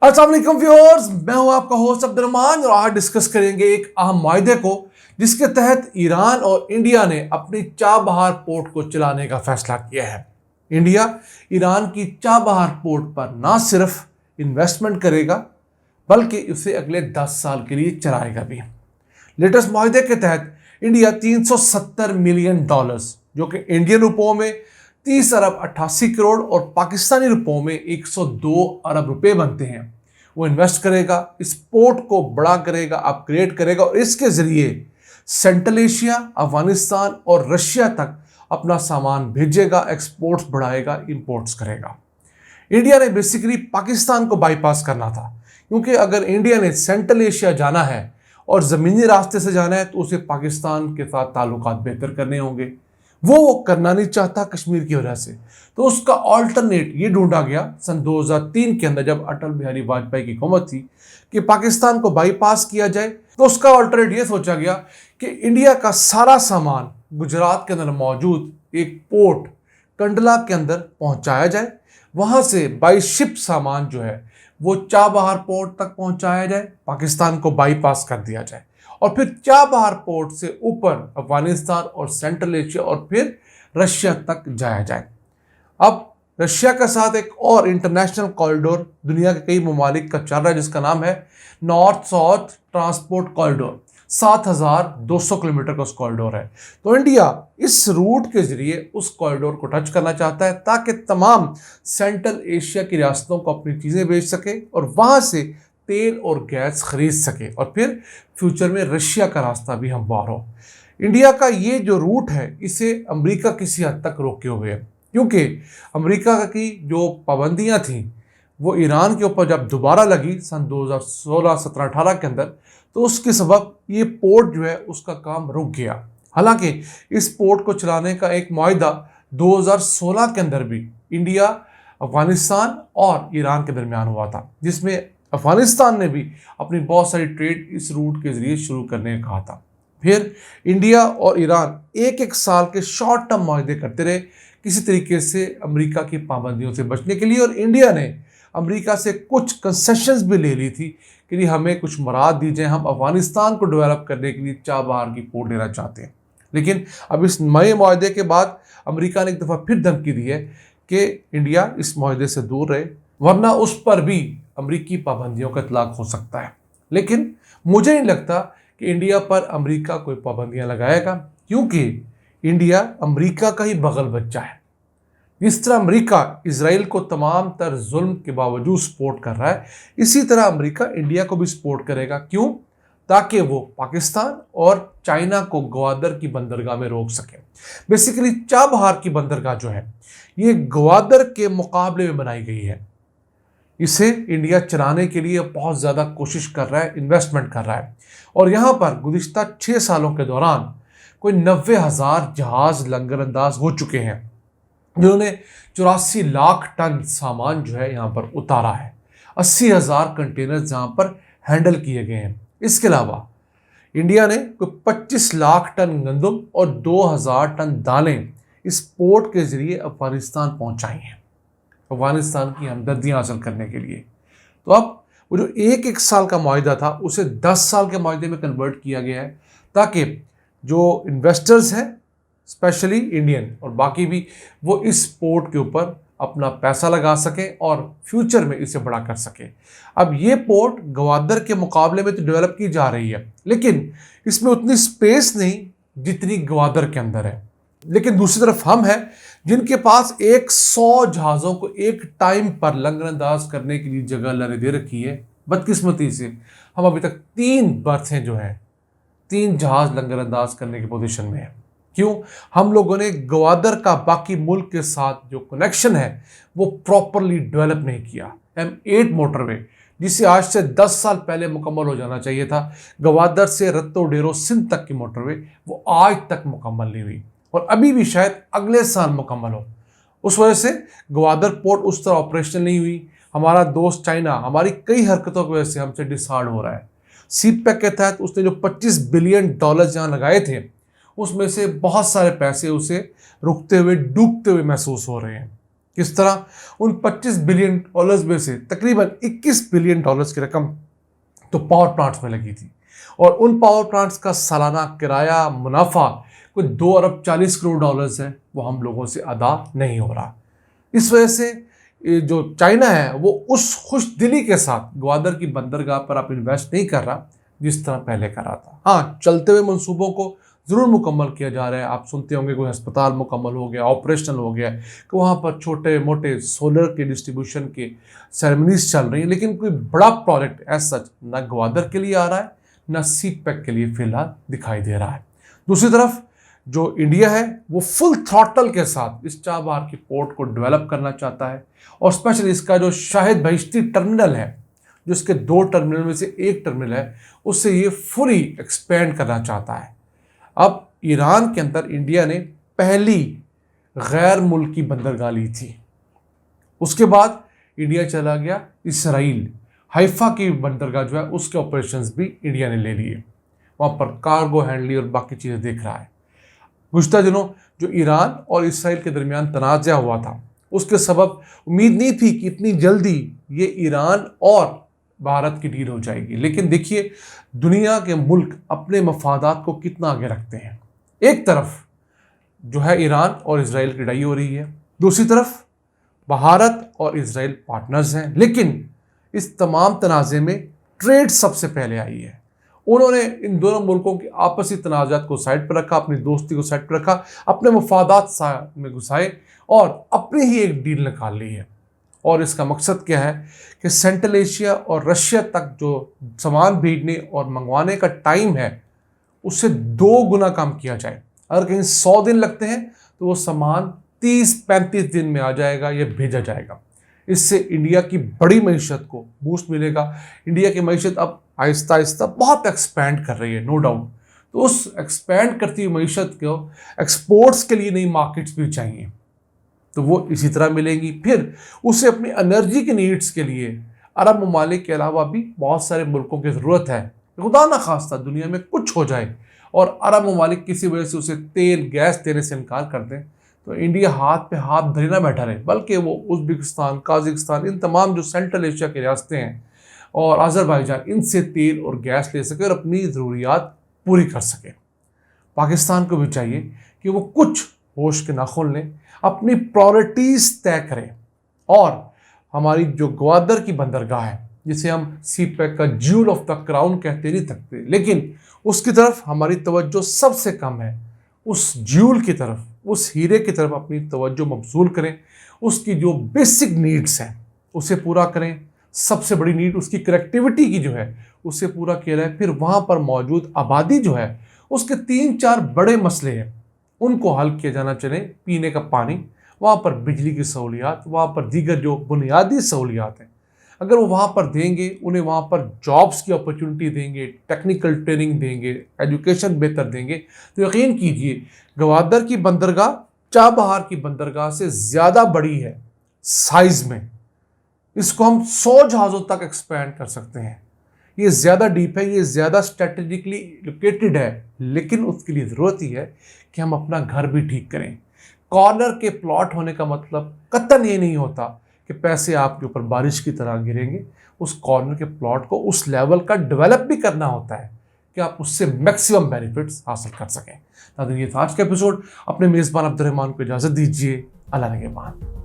अस्सलाम वालेकुम व्यूअर्स, मैं हूं आपका होस्ट अब्दुर्रहमान और आज डिस्कस करेंगे एक अहम माहदे को जिसके तहत ईरान और इंडिया ने अपनी चाबहार पोर्ट को चलाने का फैसला किया है। इंडिया ईरान की चाबहार पोर्ट पर ना सिर्फ इन्वेस्टमेंट करेगा बल्कि उसे अगले 10 साल के लिए चलाएगा भी। लेटेस्ट माहदे के तहत इंडिया $370 मिलियन जो कि इंडियन रुपयों में 30 अरब 88 करोड़ और पाकिस्तानी रुपयों में 102 अरब रुपए बनते हैं, वो इन्वेस्ट करेगा, इस पोर्ट को बड़ा करेगा, अपग्रेड करेगा और इसके ज़रिए सेंट्रल एशिया, अफगानिस्तान और रशिया तक अपना सामान भेजेगा, एक्सपोर्ट्स बढ़ाएगा, इंपोर्ट्स करेगा। इंडिया ने बेसिकली पाकिस्तान को बाईपास करना था, क्योंकि अगर इंडिया ने सेंट्रल एशिया जाना है और ज़मीनी रास्ते से जाना है तो उसे पाकिस्तान के साथ ताल्लुकात बेहतर करने होंगे। वो करना नहीं चाहता कश्मीर की वजह से, तो उसका ऑल्टरनेट ये ढूंढा गया सन 2003 के अंदर, जब अटल बिहारी वाजपेयी की हुकूमत थी, कि पाकिस्तान को बाईपास किया जाए। तो उसका ऑल्टरनेट ये सोचा गया कि इंडिया का सारा सामान गुजरात के अंदर मौजूद एक पोर्ट कंडला के अंदर पहुंचाया जाए, वहां से बाई शिप सामान जो है वो चाबहार पोर्ट तक पहुंचाया जाए, पाकिस्तान को बाईपास कर दिया जाए और फिर चाबहार पोर्ट से ऊपर अफगानिस्तान और सेंट्रल एशिया और फिर रशिया तक जाया जाए। अब रशिया के साथ एक और इंटरनेशनल कॉरिडोर दुनिया के कई ममालिक का चल रहा है, जिसका नाम है north south transport corridor. 7,200 kilometre का उस कॉरिडोर है। तो इंडिया इस रूट के जरिए उस कॉरिडोर को टच करना चाहता है ताकि तमाम सेंट्रल एशिया की रियासतों को अपनी चीज़ें बेच सके और वहाँ से तेल और गैस खरीद सके और फिर फ्यूचर में रशिया का रास्ता भी हमवार हो। इंडिया का ये जो रूट है इसे अमेरिका किसी हद तक रोके हुए है, क्योंकि अमेरिका की जो पाबंदियां थीं वो ईरान के ऊपर जब दोबारा लगी सन 2016, 17, 18 के अंदर, तो उसके सबब ये पोर्ट जो है उसका काम रुक गया। हालांकि इस पोर्ट को चलाने का एक मुआहदा 2016 के अंदर भी इंडिया, अफगानिस्तान और ईरान के दरमियान हुआ था, जिसमें अफगानिस्तान ने भी अपनी बहुत सारी ट्रेड इस रूट के ज़रिए शुरू करने का कहा था। फिर इंडिया और ईरान एक एक साल के शॉर्ट टर्म मुआहदे करते रहे किसी तरीके से अमेरिका की पाबंदियों से बचने के लिए, और इंडिया ने अमेरिका से कुछ कंसेशंस भी ले ली थी कि हमें कुछ मराद दीजिए, हम अफगानिस्तान को डेवलप करने के लिए चाबहार की पोर्ट लेना चाहते हैं। लेकिन अब इस नए मुआहदे के बाद अमेरिका ने एक दफ़ा फिर धमकी दी है कि इंडिया इस मुआहदे से दूर रहे, वरना उस पर भी अमरीकी पाबंदियों का इतलाक हो सकता है। लेकिन मुझे नहीं लगता कि इंडिया पर अमेरिका कोई पाबंदियां लगाएगा, क्योंकि इंडिया अमेरिका का ही बगल बच्चा है। जिस तरह अमेरिका इजराइल को तमाम तर जुल्म के बावजूद सपोर्ट कर रहा है, इसी तरह अमेरिका इंडिया को भी सपोर्ट करेगा। क्यों? ताकि वो पाकिस्तान और चाइना को ग्वादर की बंदरगाह में रोक सके। बेसिकली चाबहार की बंदरगाह जो है ये ग्वादर के मुकाबले में बनाई गई है। इसे इंडिया चलाने के लिए बहुत ज़्यादा कोशिश कर रहा है, इन्वेस्टमेंट कर रहा है, और यहाँ पर गुज़िश्ता 6 सालों के दौरान कोई 90,000 जहाज़ लंगरअंदाज हो चुके हैं, जिन्होंने 84 लाख टन सामान जो है यहाँ पर उतारा है। 80,000 कंटेनर्स यहाँ पर हैंडल किए गए हैं। इसके अलावा इंडिया ने कोई 25 लाख टन गंदम और 2,000 टन दालें इस पोर्ट के ज़रिए अफगानिस्तान पहुँचाई हैं, अफगानिस्तान की हमदर्दियाँ हासिल करने के लिए। तो अब वो जो एक साल का मुआहदा था उसे 10 साल के मुआहदे में कन्वर्ट किया गया है, ताकि जो इन्वेस्टर्स हैं, स्पेशली इंडियन और बाकी भी, वो इस पोर्ट के ऊपर अपना पैसा लगा सके और फ्यूचर में इसे बड़ा कर सके। अब ये पोर्ट ग्वादर के मुकाबले में तो डेवलप की जा रही है, लेकिन इसमें उतनी स्पेस नहीं जितनी ग्वादर के अंदर है। लेकिन दूसरी तरफ हम हैं जिनके पास 100 जहाज़ों को एक टाइम पर लंगरअंदाज करने के लिए जगह अल्लाह ने दे रखी है। बदकिस्मती से हम अभी तक 3 बर्थें जो हैं, 3 जहाज़ लंगरअंदाज करने की पोजीशन में है। क्यों? हम लोगों ने ग्वादर का बाकी मुल्क के साथ जो कनेक्शन है वो प्रॉपरली डेवलप नहीं किया। M8 मोटरवे, जिसे आज से 10 साल पहले मुकम्मल हो जाना चाहिए था, ग्वादर से रत्तो डेरो सिंध तक की मोटरवे, वो आज तक मुकम्मल नहीं हुई और अभी भी शायद अगले साल मुकम्मल हो। उस वजह से ग्वादर पोर्ट उस तरह ऑपरेशनल नहीं हुई। हमारा दोस्त चाइना हमारी कई हरकतों की वजह से हमसे डिसहार्ड हो रहा है। सीपैक के तहत उसने जो $25 बिलियन यहाँ लगाए थे, उसमें से बहुत सारे पैसे उसे रुकते हुए, डूबते हुए महसूस हो रहे हैं। किस तरह? उन $25 बिलियन में से तकरीबन $21 बिलियन की रकम तो पावर प्लांट्स में लगी थी, और उन पावर प्लांट्स का सालाना किराया मुनाफा कुछ $2 अरब 40 करोड़ है, वो हम लोगों से अदा नहीं हो रहा। इस वजह से ये जो चाइना है वो उस खुश दिली के साथ ग्वादर की बंदरगाह पर अब इन्वेस्ट नहीं कर रहा जिस तरह पहले कर रहा था। हाँ, चलते हुए मंसूबों को ज़रूर मुकम्मल किया जा रहा है। आप सुनते होंगे कोई अस्पताल मुकम्मल हो गया, ऑपरेशनल हो गया, कि वहाँ पर छोटे मोटे सोलर के डिस्ट्रीब्यूशन के सेरेमनीज चल रही हैं, लेकिन कोई बड़ा प्रोजेक्ट एज सच ना ग्वादर के लिए आ रहा है, ना सीपैक के लिए फिलहाल दिखाई दे रहा है। दूसरी तरफ जो इंडिया है वो फुल थ्रॉटल के साथ इस चाबहार की पोर्ट को डेवलप करना चाहता है, और स्पेशली इसका जो शाहिद बहिश्ती टर्मिनल है, जो इसके 2 टर्मिनल में से एक टर्मिनल है, उससे ये फुली एक्सपेंड करना चाहता है। अब ईरान के अंदर इंडिया ने पहली गैर मुल्की बंदरगाह ली थी, उसके बाद इंडिया चला गया इसराइल, हाइफा की बंदरगाह जो है उसके ऑपरेशंस भी इंडिया ने ले लिए, वहाँ पर कार्गो हैंडलिंग और बाकी चीज़ें देख रहा है। गुज़िश्ता दिनों जो ईरान और इसराइल के दरमियान तनाज़ा हुआ था, उसके सबब उम्मीद नहीं थी कि इतनी जल्दी ये ईरान और भारत की डील हो जाएगी, लेकिन देखिए दुनिया के मुल्क अपने मफादात को कितना आगे रखते हैं। एक तरफ जो है ईरान और इसराइल की लड़ाई हो रही है, दूसरी तरफ भारत और इसराइल पार्टनर्स हैं, लेकिन इस तमाम तनाज़े में ट्रेड सबसे पहले आई है। उन्होंने इन दोनों मुल्कों के आपसी तनाज़ात को साइड पर रखा, अपनी दोस्ती को साइड पर रखा, अपने मफादात में घुसाए और अपनी ही एक डील निकाल ली है। और इसका मकसद क्या है कि सेंट्रल एशिया और रशिया तक जो सामान भेजने और मंगवाने का टाइम है उससे 2 गुना कम किया जाए। अगर कहीं 100 दिन लगते हैं तो वो सामान 30-35 दिन में आ जाएगा, ये भेजा जाएगा। इससे इंडिया की बड़ी मईशत को बूस्ट मिलेगा। इंडिया की मईशत अब आहिस्ता आहिस्ता बहुत एक्सपैंड कर रही है, नो डाउट। तो उस एक्सपैंड करती हुई मईशत को एक्सपोर्ट्स के लिए नई मार्केट्स भी चाहिए, तो वो इसी तरह मिलेंगी। फिर उसे अपनी एनर्जी की नीड्स के लिए अरब ममालिक के अलावा भी बहुत सारे मुल्कों की ज़रूरत है। खुदा न खास्ता दुनिया में कुछ हो जाए और अरब ममालिक किसी वजह से उसे तेल गैस देने से इनकार कर दें, तो इंडिया हाथ पे हाथ धरे ना बैठा रहे, बल्कि वो उज़्बेकिस्तान, काज़ाकिस्तान, इन तमाम जो सेंट्रल एशिया की रियासतें हैं और अज़रबैजान, इनसे तेल और गैस ले सके और अपनी ज़रूरियात पूरी कर सके। पाकिस्तान को भी चाहिए कि वो कुछ होश के नाखुन लें, अपनी प्रायोरिटीज़ तय करें, और हमारी जो ग्वादर की बंदरगाह है, जिसे हम सीपैक का ज्यूल ऑफ द क्राउन कहते नहीं थकते, लेकिन उसकी तरफ हमारी तवज्जो सबसे कम है। उस ज्यूल की तरफ, उस हीरे की तरफ अपनी तवज्जो मबज़ूल करें। उसकी जो बेसिक नीड्स हैं उसे पूरा करें। सबसे बड़ी नीड उसकी कनेक्टिविटी की जो है उसे पूरा किया जाए। फिर वहाँ पर मौजूद आबादी जो है उसके 3-4 बड़े मसले हैं, उनको हल किया जाना चले। पीने का पानी, वहाँ पर बिजली की सहूलियात, वहाँ पर दीगर जो बुनियादी सहूलियात हैं, अगर वो वहाँ पर देंगे, उन्हें वहाँ पर जॉब्स की अपॉर्चुनिटी देंगे, टेक्निकल ट्रेनिंग देंगे, एजुकेशन बेहतर देंगे, तो यकीन कीजिए ग्वादर की बंदरगाह चाबहार की बंदरगाह से ज़्यादा बड़ी है साइज़ में। इसको हम 100 जहाज़ों तक एक्सपैंड कर सकते हैं। ये ज़्यादा डीप है, ये ज़्यादा स्ट्रेटेजिकली लोकेटेड है, लेकिन उसके लिए ज़रूरत ही है कि हम अपना घर भी ठीक करें। कॉर्नर के प्लॉट होने का मतलब कतई ये नहीं होता कि पैसे आपके ऊपर बारिश की तरह गिरेंगे। उस कॉर्नर के प्लॉट को उस लेवल का डेवलप भी करना होता है कि आप उससे मैक्सिमम बेनिफिट्स हासिल कर सकें। नाज़रीन, ये था आज का एपिसोड। अपने मेज़बान अब्दुर्रहमान को इजाज़त दीजिए। अल्लाह निगहबान।